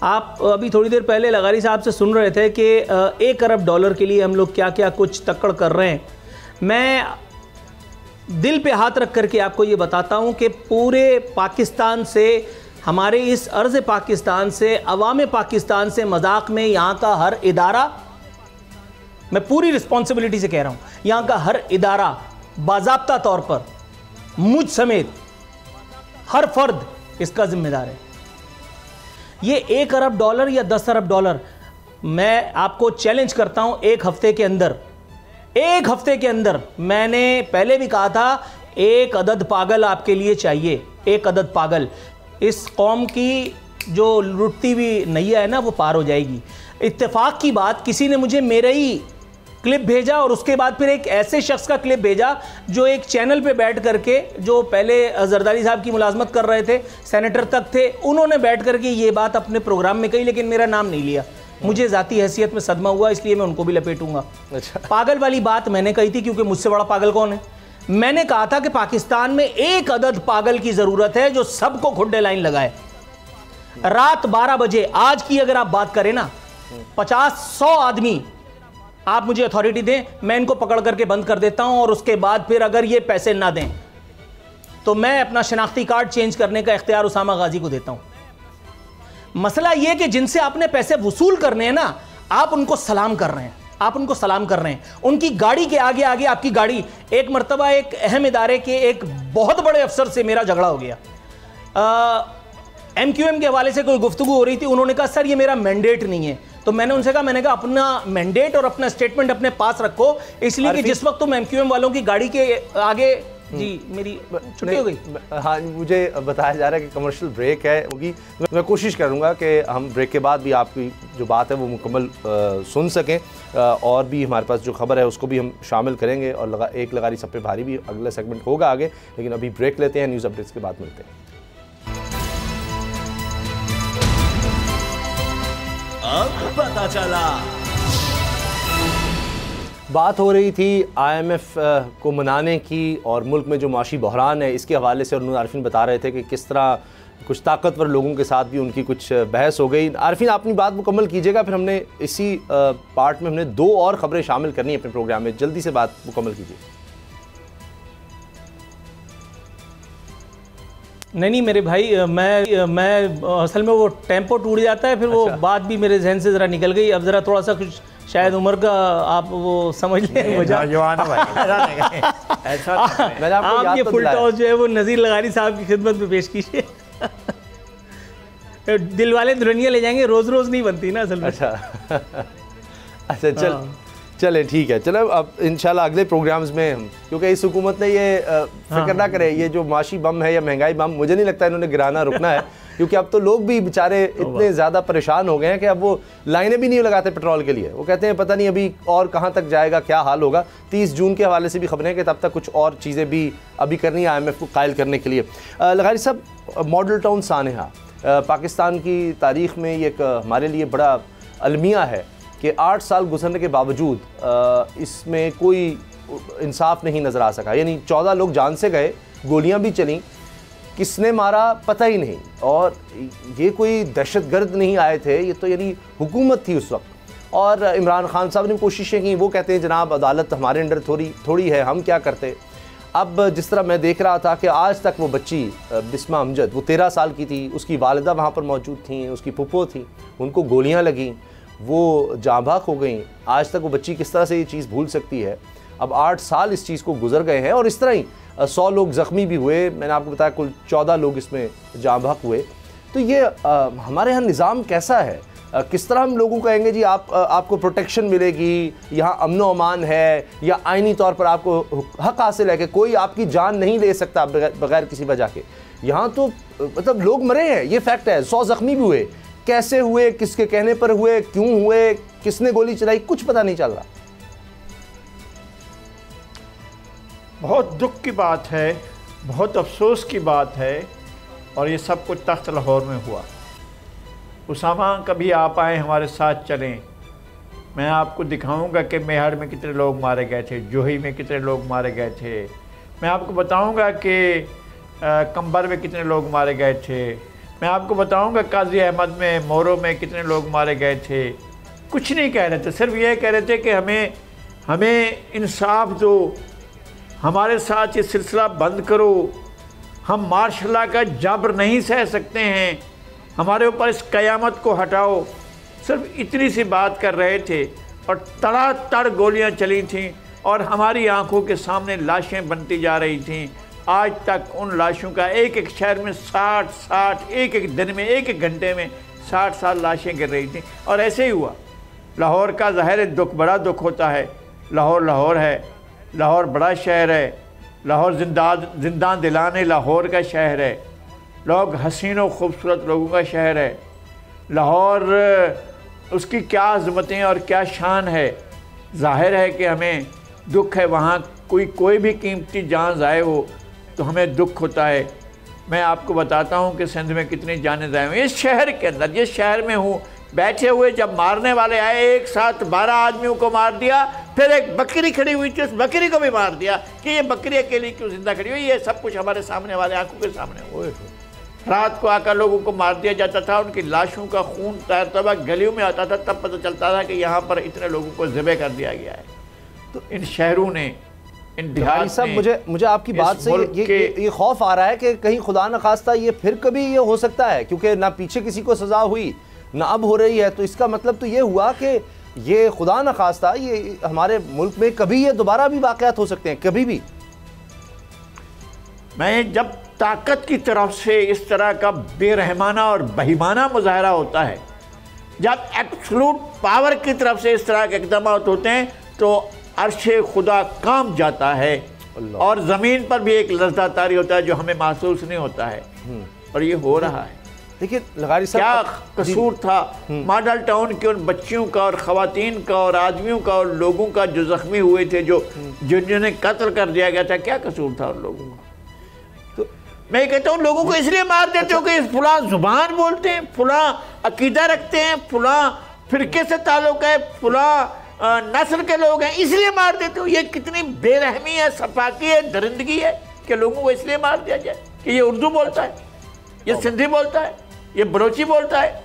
आप अभी थोड़ी देर पहले लगारी साहब से सुन रहे थे कि $1 अरब के लिए हम लोग क्या क्या कुछ तक्कड़ कर रहे हैं। मैं दिल पे हाथ रख करके आपको ये बताता हूँ कि पूरे पाकिस्तान से हमारे इस अर्ज़ पाकिस्तान से, अवाम पाकिस्तान से मजाक में यहाँ का हर इदारा, मैं पूरी रिस्पॉन्सिबिलिटी से कह रहा हूँ, यहाँ का हर इदारा बाज़ाब्ता तौर पर मुझ समेत हर फर्द इसका जिम्मेदार है। ये 1 अरब डॉलर या 10 अरब डॉलर, मैं आपको चैलेंज करता हूँ, एक हफ्ते के अंदर मैंने पहले भी कहा था, 1 अदद पागल आपके लिए चाहिए, 1 अदद पागल। इस कौम की जो लुटती हुई नैया है ना, वो पार हो जाएगी। इत्तेफाक की बात, किसी ने मुझे मेरा ही क्लिप भेजा और उसके बाद फिर एक ऐसे शख्स का क्लिप भेजा जो एक चैनल पे बैठ करके, जो पहले जरदारी साहब की मुलाजमत कर रहे थे, सेनेटर तक थे, उन्होंने बैठ करके ये बात अपने प्रोग्राम में कही, लेकिन मेरा नाम नहीं लिया। मुझे ज़ाती हैसियत में सदमा हुआ, इसलिए मैं उनको भी लपेटूंगा। अच्छा। पागल वाली बात मैंने कही थी, क्योंकि मुझसे बड़ा पागल कौन है। मैंने कहा था कि पाकिस्तान में 1 अदद पागल की ज़रूरत है जो सबको खुड्डे लाइन लगाए। रात 12 बजे आज की अगर आप बात करें ना, 50-100 आदमी आप मुझे अथॉरिटी दें, मैं इनको पकड़ करके बंद कर देता हूं, और उसके बाद फिर अगर ये पैसे ना दें तो मैं अपना शनाख्ती कार्ड चेंज करने का इख्तियार उसामा गाजी को देता हूं। मसला यह कि जिनसे आपने पैसे वसूल करने हैं ना, आप उनको सलाम कर रहे हैं, उनकी गाड़ी के आगे आगे आपकी गाड़ी। एक मर्तबा एक अहम इदारे के एक बहुत बड़े अफसर से मेरा झगड़ा हो गया, MQM के हवाले से कोई गुफ्तगू हो रही थी। उन्होंने कहा सर ये मेरा मैंडेट नहीं है। तो मैंने उनसे कहा अपना मैंडेट और अपना स्टेटमेंट अपने पास रखो, इसलिए कि जिस वक्त तुम MQM वालों की गाड़ी के आगे, जी मेरी छुट्टी हो गई। हाँ, मुझे बताया जा रहा है कि कमर्शियल ब्रेक है, क्योंकि मैं कोशिश करूँगा कि हम ब्रेक के बाद भी आपकी जो बात है वो मुकम्मल सुन सकें, और भी हमारे पास जो खबर है उसको भी हम शामिल करेंगे, और एक लगारी सब पे भारी भी अगला सेगमेंट होगा आगे। लेकिन अभी ब्रेक लेते हैं, न्यूज़ अपडेट्स के बाद मिलते हैं। अब पता चला। बात हो रही थी IMF को मनाने की, और मुल्क में जो माशी बहरान है इसके हवाले से, और आरिफिन बता रहे थे कि किस तरह कुछ ताकतवर लोगों के साथ भी उनकी कुछ बहस हो गई। आरिफिन अपनी बात मुकम्मल कीजिएगा, फिर हमने इसी पार्ट में हमने 2 और खबरें शामिल करनी है अपने प्रोग्राम में। जल्दी से बात मुकम्मल कीजिए। नहीं मेरे भाई, मैं असल में वो टेम्पो टूट जाता है, फिर वो बात भी मेरे जहन से ज़रा निकल गई। अब ज़रा थोड़ा सा कुछ शायद उम्र का आप वो समझ लें, आप ये फुल टॉस जो है वो नज़ीर लगारी साहब की खिदमत में पेश कीजिए। दिल वाले दुल्हनिया ले जाएंगे, रोज़ रोज़ नहीं बनती ना असल में। अच्छा चलें ठीक है। चलो अब इंशाल्लाह अगले प्रोग्राम्स में हम, क्योंकि इस हुकूमत ने ये फिक्र ना करे, ये जो माशी बम है या महंगाई बम, मुझे नहीं लगता इन्होंने गिराना रुकना है, क्योंकि अब तो लोग भी बेचारे इतने ज़्यादा परेशान हो गए हैं कि अब वो लाइनें भी नहीं लगाते पेट्रोल के लिए। वो कहते हैं पता नहीं अभी और कहाँ तक जाएगा, क्या हाल होगा। 30 जून के हवाले से भी खबरें हैं कि तब तक कुछ और चीज़ें भी अभी करनी है IMF को कायल करने के लिए। लगारी साहब, मॉडल टाउन सानेहा पाकिस्तान की तारीख़ में ये एक हमारे लिए बड़ा अलमिया है कि 8 साल गुजरने के बावजूद इसमें कोई इंसाफ नहीं नज़र आ सका। यानी 14 लोग जान से गए, गोलियां भी चलीं, किसने मारा पता ही नहीं, और ये कोई दहशतगर्द नहीं आए थे, ये तो यानी हुकूमत थी उस वक्त। और इमरान खान साहब ने कोशिशें की, वो कहते हैं जनाब अदालत हमारे अंडर थोड़ी है, हम क्या करते। अब जिस तरह मैं देख रहा था कि आज तक वो बच्ची बिस्मा अमजद, वो 13 साल की थी, उसकी वालिदा वहाँ पर मौजूद थी, उसकी फुप्पो थी, उनको गोलियाँ लगीं, वो जाँबाक हो गई। आज तक वो बच्ची किस तरह से ये चीज़ भूल सकती है। अब 8 साल इस चीज़ को गुजर गए हैं, और इस तरह ही 100 लोग ज़ख्मी भी हुए। मैंने आपको बताया कुल 14 लोग इसमें जाँबाक हुए। तो ये हमारे यहाँ निज़ाम कैसा है, किस तरह हम लोगों को कहेंगे जी आपको प्रोटेक्शन मिलेगी, यहाँ अमन व अमान है, या आइनी तौर पर आपको हक हासिल है कि कोई आपकी जान नहीं ले सकता बगैर किसी वजह के। यहाँ तो मतलब लोग मरे हैं, ये फैक्ट है। 100 ज़ख्मी भी हुए, कैसे हुए, किसके कहने पर हुए, क्यों हुए, किसने गोली चलाई, कुछ पता नहीं चल रहा। बहुत दुख की बात है, बहुत अफसोस की बात है, और ये सब कुछ तख्त लाहौर में हुआ। उसामा कभी आप आए हमारे साथ चलें, मैं आपको दिखाऊंगा कि मेहर में कितने लोग मारे गए थे, जोही में कितने लोग मारे गए थे, मैं आपको बताऊंगा कि कंबर में कितने लोग मारे गए थे, मैं आपको बताऊंगा काजी अहमद में, मोरो में कितने लोग मारे गए थे। कुछ नहीं कह रहे थे, सिर्फ ये कह रहे थे कि हमें इंसाफ दो, हमारे साथ ये सिलसिला बंद करो, हम मार्शल का जबर नहीं सह सकते हैं, हमारे ऊपर इस क़यामत को हटाओ। सिर्फ इतनी सी बात कर रहे थे और तड़ातड़ गोलियां चली थीं और हमारी आंखों के सामने लाशें बनती जा रही थीं। आज तक उन लाशों का एक एक शहर में 60 एक एक दिन में, एक एक घंटे में 60 लाशें गिर रही थीं। और ऐसे ही हुआ। लाहौर का ज़ाहिर दुख, बड़ा दुख होता है। लाहौर है, लाहौर बड़ा शहर है, लाहौर जिंदा दिलाने लाहौर का शहर है, लोग हसीन और ख़ूबसूरत लोगों का शहर है। लाहौर, उसकी क्या अज़मतें और क्या शान है। ज़ाहिर है कि हमें दुख है, वहाँ कोई भी कीमती जान ज़ाय हो तो हमें दुख होता है। मैं आपको बताता हूँ कि सिंध में कितनी जानें ज़ाय हुई। इस शहर के अंदर, जिस शहर में हूँ, बैठे हुए जब मारने वाले आए, एक साथ 12 आदमियों को मार दिया। फिर एक बकरी खड़ी हुई थी, उस बकरी को भी मार दिया कि ये बकरी अकेली क्यों जिंदा खड़ी हुई। ये सब कुछ हमारे सामने वाले आंखों के सामने हुआ। रात को आकर लोगों को मार दिया जाता था, उनकी लाशों का खून तैरता हुआ गलियों में आता था, तब पता चलता था कि यहाँ पर इतने लोगों को ज़िबह कर दिया गया है। तो इन शहरों ने, इन देहात सब मुझे आपकी बात से ये खौफ आ रहा है कि कहीं खुदा न खास्ता ये फिर कभी ये हो सकता है, क्योंकि ना पीछे किसी को सज़ा हुई ना अब हो रही है। तो इसका मतलब तो ये हुआ कि ये खुदा न खास्ता ये हमारे मुल्क में कभी ये दोबारा भी वाक़यात हो सकते हैं, कभी भी। मैं जब ताकत की तरफ से इस तरह का बेरहमाना और बहिमाना मुजाहरा होता है, जब एब्सोल्यूट पावर की तरफ से इस तरह के इक़दाम होते हैं, तो अर्शे खुदा कांप जाता है और ज़मीन पर भी एक लर्ज़ा तारी होता है जो हमें महसूस नहीं होता है। और ये हो रहा है। देखिए लगारी साहब, क्या कसूर था मॉडल टाउन के उन बच्चियों का और ख़वातीन का और आदमियों का और लोगों का जो ज़ख्मी हुए थे, जिन्हें कत्ल कर दिया गया था, क्या कसूर था उन लोगों का? तो मैं कहता हूँ लोगों को इसलिए मार देते हो कि फुला ज़ुबान बोलते हैं, फुला अकीदा रखते हैं, फुला फ़िरके से ताल्लुक़ है, फुला नस्ल के लोग हैं, इसलिए मार देते हो। ये कितनी बेरहमी है, सफाकी है, दरिंदगी है कि लोगों को इसलिए मार दिया जाए कि ये उर्दू बोलता है, ये सिंधी बोलता है, ये बलोची बोलता है,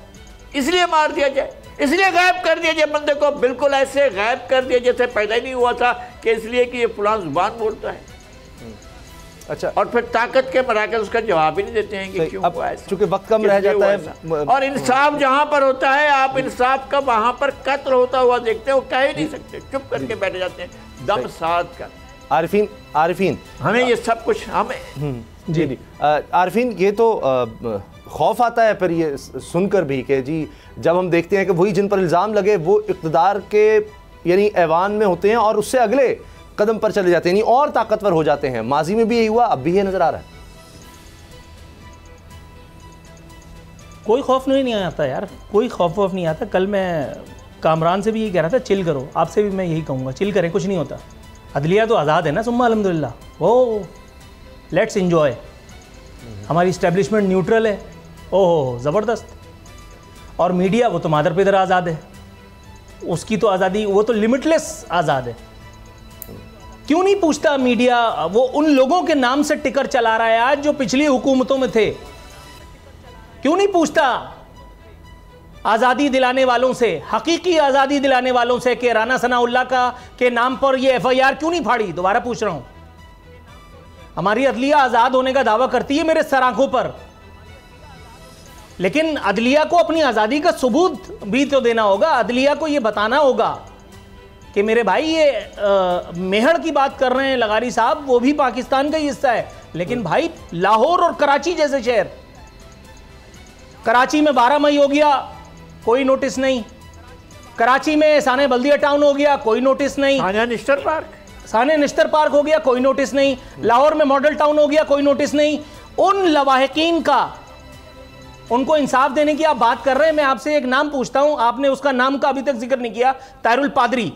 इसलिए मार दिया जाए, इसलिए गायब कर दिया जाए बंदे को। बिल्कुल ऐसे गायब कर दिया जैसे पैदा ही नहीं हुआ था, कि इसलिए कि ये फलां ज़ुबान बोलता है। अच्छा, और फिर ताकत के मराकज़ उसका जवाब ही नहीं देते हैं कि क्यों हुआ ऐसा, चूँकि वक्त कम रह जाता है। और इंसाफ जहाँ पर होता है, आप इंसाफ का वहाँ पर कत्ल होता हुआ देखते हो, कह ही नहीं सकते, चुप करके बैठ जाते हैं दम साध कर। आरिफीन हमें ये सब कुछ हमें जी आरिफीन, ये तो खौफ आता है फिर ये सुनकर भी कि जी जब हम देखते हैं कि वही जिन पर इल्ज़ाम लगे वो इक़्तिदार के यानी ऐवान में होते हैं और उससे अगले कदम पर चले जाते हैं, यानी और ताकतवर हो जाते हैं। माजी में भी यही हुआ, अब भी ये नज़र आ रहा है। कोई खौफ नहीं आता यार, कोई खौफ नहीं आता। कल मैं कामरान से भी यही कह रहा था, चिल करो। आपसे भी मैं यही कहूँगा, चिल करें, कुछ नहीं होता। अदलिया तो आज़ाद है ना, सुम्मा अल्हम्दुलिल्लाह, वो लेट्स एंजॉय। हमारी इस्टेब्लिशमेंट न्यूट्रल है, ओहो ज़बरदस्त। और मीडिया वो तो मादर पिदर आज़ाद है, उसकी तो आज़ादी, वो तो लिमिटलेस आज़ाद है। क्यों नहीं पूछता मीडिया? वो उन लोगों के नाम से टिकर चला रहा है आज जो पिछली हुकूमतों में थे। क्यों नहीं पूछता आज़ादी दिलाने वालों से, हकीकी आज़ादी दिलाने वालों से, कि राना सनाउल्लाह का के नाम पर ये FIR क्यों नहीं फाड़ी? दोबारा पूछ रहा हूं। हमारी अदलिया आज़ाद होने का दावा करती है मेरे सर आंखों पर, लेकिन अदलिया को अपनी आज़ादी का सबूत भी तो देना होगा। अदलिया को ये बताना होगा कि मेरे भाई ये मेहर की बात कर रहे हैं लगारी साहब, वो भी पाकिस्तान का ही हिस्सा है, लेकिन भाई लाहौर और कराची जैसे शहर, कराची में 12 मई हो गया, कोई नोटिस नहीं। कराची में साने बल्दिया टाउन हो गया, कोई नोटिस नहीं। साने निश्तर पार्क हो गया, कोई नोटिस नहीं। लाहौर में मॉडल टाउन हो गया, कोई नोटिस नहीं। उन लवाहिकीन का, उनको इंसाफ देने की आप बात कर रहे हैं। मैं आपसे एक नाम पूछता हूं, आपने उसका नाम का अभी तक जिक्र नहीं किया, तारुल पादरी।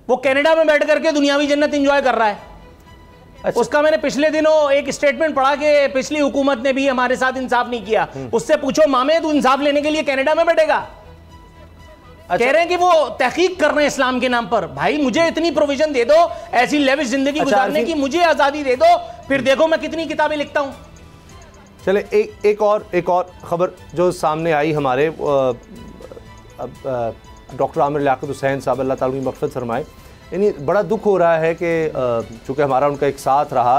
वो कनाडा में बैठ करके दुनियावी जन्नत एंजॉय कर रहा है। अच्छा। उसका मैंने पिछले दिनों एक स्टेटमेंट पढ़ा कि पिछली हुकूमत ने भी हमारे साथ इंसाफ नहीं किया। उससे पूछो मामे, तू इंसाफ लेने के लिए कनाडा में बैठेगा? अच्छा। कह रहे हैं कि वो तहकीक कर रहे हैं इस्लाम के नाम पर। भाई मुझे इतनी प्रोविजन दे दो ऐसी लेविश जिंदगी गुजारने की, मुझे आज़ादी दे दो, फिर देखो मैं कितनी किताबें लिखता हूं। चले एक और खबर जो सामने आई हमारे, डॉक्टर आमिर लियाकत हुसैन साहब, अल्लाह ताला उनकी मग़फ़िरत फरमाए, यानी बड़ा दुख हो रहा है कि चूँकि हमारा उनका एक साथ रहा,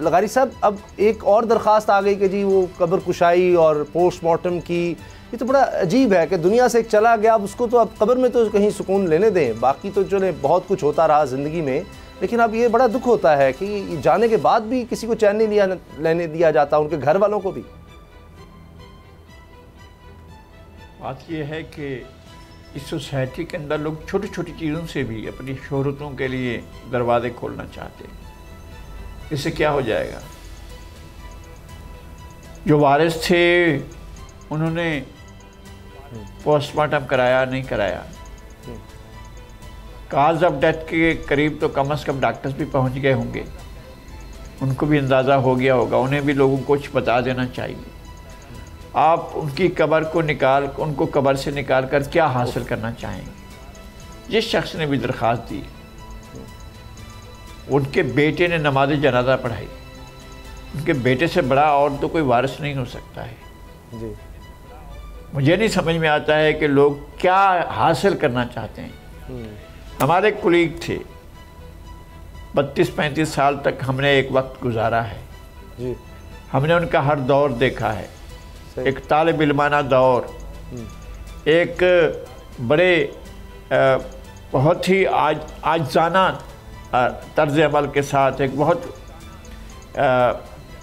लगारी साहब, अब एक और दरख्वास्त आ गई कि जी वो कब्र कुशाई और पोस्टमार्टम की। ये तो बड़ा अजीब है कि दुनिया से एक चला गया, अब उसको तो अब कब्र में तो कहीं सुकून लेने दें, बाकी तो जो बहुत कुछ होता रहा ज़िंदगी में, लेकिन अब ये बड़ा दुख होता है कि जाने के बाद भी किसी को चैन नहीं लेने दिया जाता, उनके घर वालों को भी। बात यह है कि इस सोसाइटी के अंदर लोग छोटी छोटी चीज़ों से भी अपनी शोहरतों के लिए दरवाजे खोलना चाहते हैं। इससे क्या हो जाएगा? जो वारिस थे उन्होंने पोस्टमार्टम कराया नहीं कराया, काज ऑफ डेथ के करीब तो कम से कम डॉक्टर्स भी पहुंच गए होंगे, उनको भी अंदाज़ा हो गया होगा, उन्हें भी लोगों को कुछ बता देना चाहिए। आप उनकी कब्र को उनको कब्र से निकाल कर क्या हासिल करना चाहेंगे? जिस शख्स ने भी दरख्वास्त दी, उनके बेटे ने नमाज जनाजा पढ़ाई, उनके बेटे से बड़ा और तो कोई वारिस नहीं हो सकता है जी। मुझे नहीं समझ में आता है कि लोग क्या हासिल करना चाहते हैं। हमारे कुलीग थे, 32-35 साल तक हमने एक वक्त गुजारा है जी। हमने उनका हर दौर देखा है, एक तालिब इल्माना दौर, एक बड़े बहुत ही आजाना तर्ज अमल के साथ एक बहुत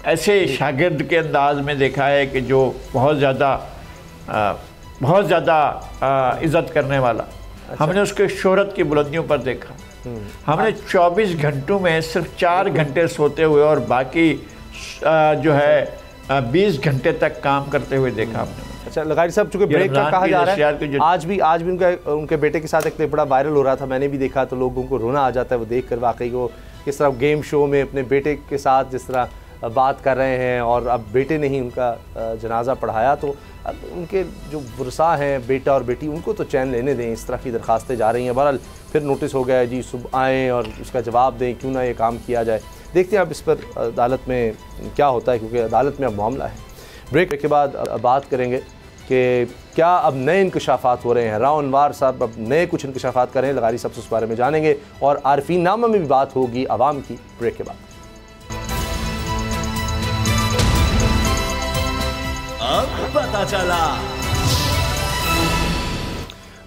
ऐसे शागिर्द के अंदाज में देखा है कि जो बहुत ज़्यादा इज़्ज़त करने वाला। अच्छा। हमने उसके शोहरत की बुलंदियों पर देखा। हमने 24 घंटों में सिर्फ 4 घंटे सोते हुए और बाकी जो है 20 घंटे तक काम करते हुए देखा हमने। अच्छा लगारी साहब, चूंकि ब्रेक का कहा जा रहा है, आज भी उनके बेटे के साथ एक क्लिप बड़ा वायरल हो रहा था, मैंने भी देखा, तो लोगों को रोना आ जाता है वो देख कर वाकई को, किस तरह गेम शो में अपने बेटे के साथ जिस तरह बात कर रहे हैं, और अब बेटे ने ही उनका जनाजा पढ़ाया, तो अब उनके जो बुरसा हैं बेटा और बेटी, उनको तो चैन लेने दें। इस तरह की दरखास्तें जा रही हैं। बहरहाल फिर नोटिस हो गया जी, सुबह आएँ और उसका जवाब दें, क्यों ना ये काम किया जाए। देखते हैं अब इस पर अदालत में क्या होता है, क्योंकि अदालत में अब मामला है। ब्रेक के बाद बात करेंगे कि क्या अब नए इंकशाफात हो रहे हैं। राव अनवार साहब अब नए कुछ इंकशाफात कर रहे हैं, लगारी साहब से उस बारे में जानेंगे, और आरफीन नामा में भी बात होगी आवाम की। ब्रेक के बाद अब पता चला।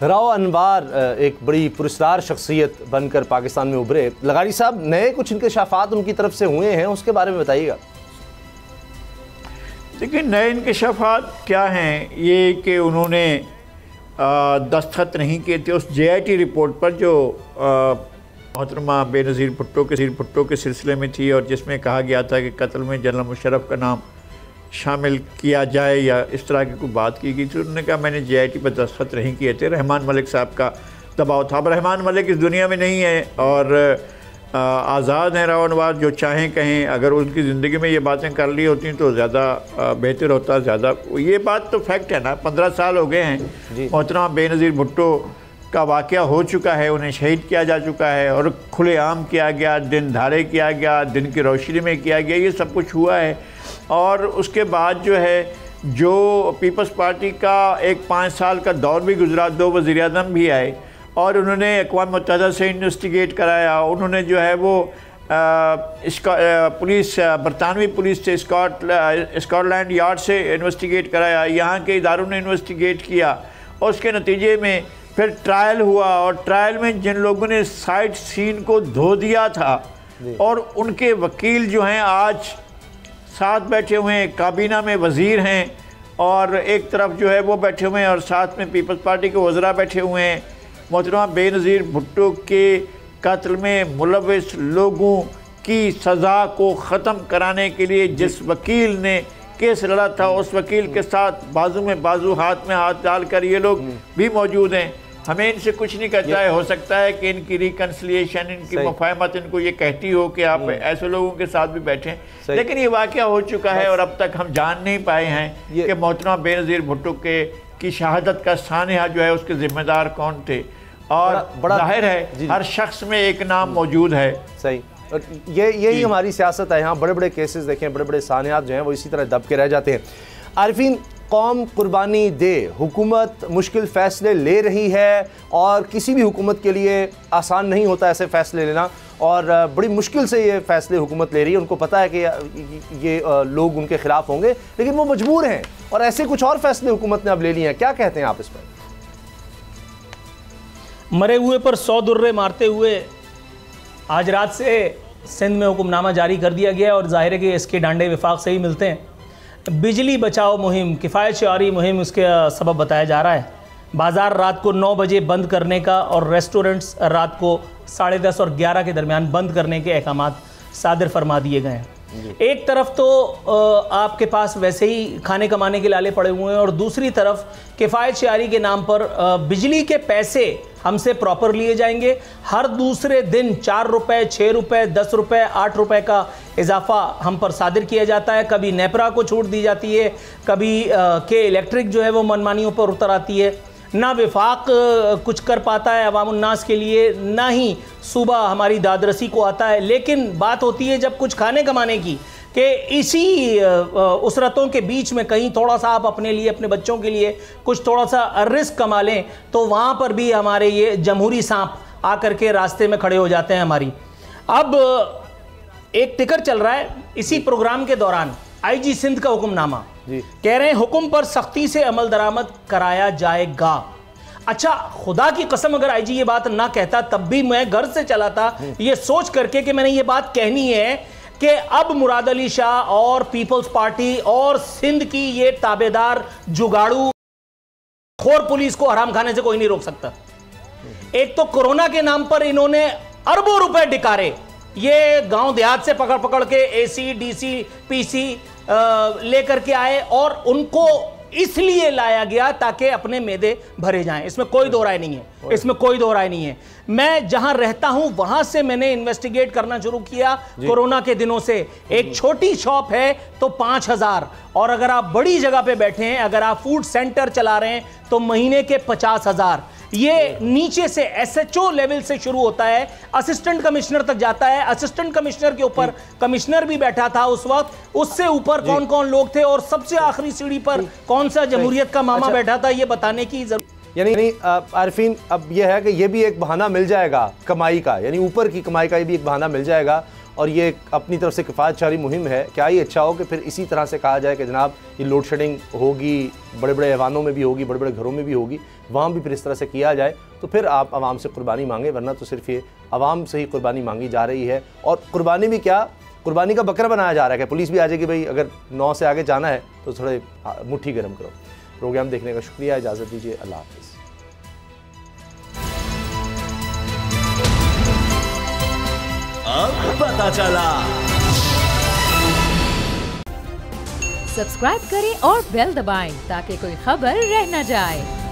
राव अनवार एक बड़ी पुरस्कार शख्सियत बनकर पाकिस्तान में उभरे। लगारी साहब, नए कुछ इंकशाफात उनकी तरफ से हुए हैं, उसके बारे में बताइएगा। देखिए, नए इंकशाफात क्या हैं, ये कि उन्होंने दस्तखत नहीं किए थे उस JIT रिपोर्ट पर जो मोहतरमा बेनज़ीर भुट्टो के सिलसिले में थी, और जिसमें कहा गया था कि कत्ल में जनरल मुशर्रफ का नाम शामिल किया जाए या इस तरह की कोई बात की गई थी। उन्होंने कहा मैंने JIT पर दस्तखत नहीं किए थे, रहमान मलिक साहब का दबाव था। अब रहमान मलिक इस दुनिया में नहीं है और आज़ाद हैं राव अनवार, जो चाहें कहें। अगर उनकी ज़िंदगी में ये बातें कर ली होती तो ज़्यादा बेहतर होता। ज़्यादा ये बात तो फैक्ट है ना, 15 साल हो गए हैं। मोहतरमा बेनज़ीर भुट्टो का वाक़या हो चुका है, उन्हें शहीद किया जा चुका है और खुलेआम किया गया, दिन धारे किया गया, दिन की रोशनी में किया गया, ये सब कुछ हुआ है। और उसके बाद जो है, जो पीपल्स पार्टी का एक 5 साल का दौर भी गुजरा, 2 वज़ीर-ए-आज़म भी आए और उन्होंने अक़वाम मुत्तहिदा से इन्वेस्टिगेट कराया। उन्होंने जो है वो पुलिस, बरतानवी पुलिस से, स्कॉटलैंड यार्ड से इन्वेस्टिगेट कराया, यहाँ के इदारों ने इन्वेस्टिगेट किया और उसके नतीजे में फिर ट्रायल हुआ। और ट्रायल में जिन लोगों ने साइड सीन को धो दिया था और उनके वकील जो हैं आज साथ बैठे हुए हैं, काबीना में वज़ीर हैं और एक तरफ जो है वो बैठे हुए हैं और साथ में पीपल्स पार्टी के वज़रा बैठे हुए हैं। मोहतरमा बेनज़ीर भुट्टो के कत्ल में मुलव्विस लोगों की सज़ा को ख़त्म कराने के लिए जिस वकील ने केस लड़ा था, उस वकील के साथ बाजू में बाजू, हाथ में हाथ डालकर ये लोग भी मौजूद हैं। हमें इनसे कुछ नहीं कहता है, हो सकता है कि इनकी रिकन्सिलिएशन, इनकी मुफाहमत इनको ये कहती हो कि आप ऐसे लोगों के साथ भी बैठें, लेकिन ये वाक़या हो चुका है और अब तक हम जान नहीं पाए हैं कि मोहतरमा बेनज़ीर भुट्टो की शहादत का सानिया जो है उसके ज़िम्मेदार कौन थे। और जाहिर है हर शख्स में एक नाम मौजूद है। सही, और यही हमारी सियासत है। यहाँ बड़े बड़े केसेस देखें, बड़े बड़े सानियात जो हैं वो इसी तरह दब के रह जाते हैं। आरिफीन, कौम कुर्बानी दे, हुकूमत मुश्किल फ़ैसले ले रही है और किसी भी हुकूमत के लिए आसान नहीं होता ऐसे फ़ैसले लेना, और बड़ी मुश्किल से ये फ़ैसले हुकूमत ले रही है। उनको पता है कि ये लोग उनके ख़िलाफ़ होंगे, लेकिन वो मजबूर हैं और ऐसे कुछ और फ़ैसले हुकूमत ने अब ले लिए हैं। क्या कहते हैं आप इस पर? मरे हुए पर 100 दुर्रे मारते हुए आज रात से सिंध में हुक्मनामा जारी कर दिया गया और ज़ाहिर है कि इसके डांडे विफाक से ही मिलते हैं। बिजली बचाओ मुहिम, किफ़ायत शआरी मुहिम उसके सबब बताया जा रहा है। बाज़ार रात को 9 बजे बंद करने का और रेस्टोरेंट्स रात को 10:30 और 11 के दरमियान बंद करने के अहकामात सादिर फरमा दिए गए हैं। एक तरफ तो आपके पास वैसे ही खाने कमाने के लाले पड़े हुए हैं और दूसरी तरफ किफ़ायत शआरी के नाम पर बिजली के पैसे हमसे प्रॉपर लिए जाएंगे। हर दूसरे दिन 4 रुपए, 6 रुपए, 10 रुपए, 8 रुपए का इजाफा हम पर सादिर किया जाता है। कभी नेपरा को छूट दी जाती है, कभी के इलेक्ट्रिक जो है वो मनमानियों पर उतर आती है। ना विफाक कुछ कर पाता है अवामुन्नास के लिए, ना ही सूबा हमारी दादरसी को आता है। लेकिन बात होती है जब कुछ खाने कमाने की, कि इसी उसरतों के बीच में कहीं थोड़ा सा आप अपने लिए, अपने बच्चों के लिए कुछ थोड़ा सा रिस्क कमा लें, तो वहाँ पर भी हमारे ये जमहूरी सांप आकर के रास्ते में खड़े हो जाते हैं हमारी। अब एक टिकर चल रहा है इसी प्रोग्राम के दौरान, आईजी सिंध का हुक्मनामा कह रहे हैं हुक्म पर सख्ती से अमल दरामद कराया जाएगा। अच्छा, खुदा की कसम अगर आईजी ये बात ना कहता तब भी मैं घर से चला था ये सोच करके कि मैंने ये बात कहनी है कि अब मुराद अली शाह और पीपल्स पार्टी और सिंध की ये ताबेदार जुगाड़ू खोर पुलिस को हराम खाने से कोई नहीं रोक सकता। एक तो कोरोना के नाम पर इन्होंने अरबों रुपए डिकारे, ये गांव देहात से पकड़ पकड़ के एसी, डीसी, पीसी लेकर के आए और उनको इसलिए लाया गया ताकि अपने मेदे भरे जाएं। इसमें कोई दो राय नहीं है, इसमें कोई दो राय नहीं है। मैं जहां रहता हूं वहां से मैंने इन्वेस्टिगेट करना शुरू किया कोरोना के दिनों से। एक छोटी शॉप है तो 5,000, और अगर आप बड़ी जगह पे बैठे हैं, अगर आप फूड सेंटर चला रहे हैं तो महीने के 50,000। ये नीचे से एसएचओ लेवल से शुरू होता है, असिस्टेंट कमिश्नर तक जाता है। असिस्टेंट कमिश्नर के ऊपर कमिश्नर भी बैठा था उस वक्त, उससे ऊपर कौन कौन लोग थे और सबसे आखिरी सीढ़ी पर कौन सा जमहूरियत का मामा बैठा था, ये बताने की जरूरत। यानी आरिफीन, अब यह है कि ये भी एक बहाना मिल जाएगा कमाई का, यानी ऊपर की कमाई का ये भी एक बहाना मिल जाएगा, और ये अपनी तरफ से किफ़ायत शआरी मुहिम है। क्या ही अच्छा हो कि फिर इसी तरह से कहा जाए कि जनाब ये लोड शेडिंग होगी, बड़े बड़े ऐवानों में भी होगी, बड़े बड़े घरों में भी होगी, वहाँ भी फिर इस तरह से किया जाए, तो फिर आप आवाम से कुर्बानी मांगे, वरना तो सिर्फ ये आवाम से ही कुर्बानी मांगी जा रही है। और कुर्बानी भी क्या, कुर्बानी का बकरा बनाया जा रहा है कि पुलिस भी आ जाएगी, भाई अगर 9 से आगे जाना है तो थोड़े मुट्ठी गर्म करो। प्रोग्राम देखने का शुक्रिया, इजाज़त दीजिए, अल्लाह हाफ़िज़। अब पता चला। सब्सक्राइब करें और बेल दबाएं ताकि कोई खबर रह न जाए।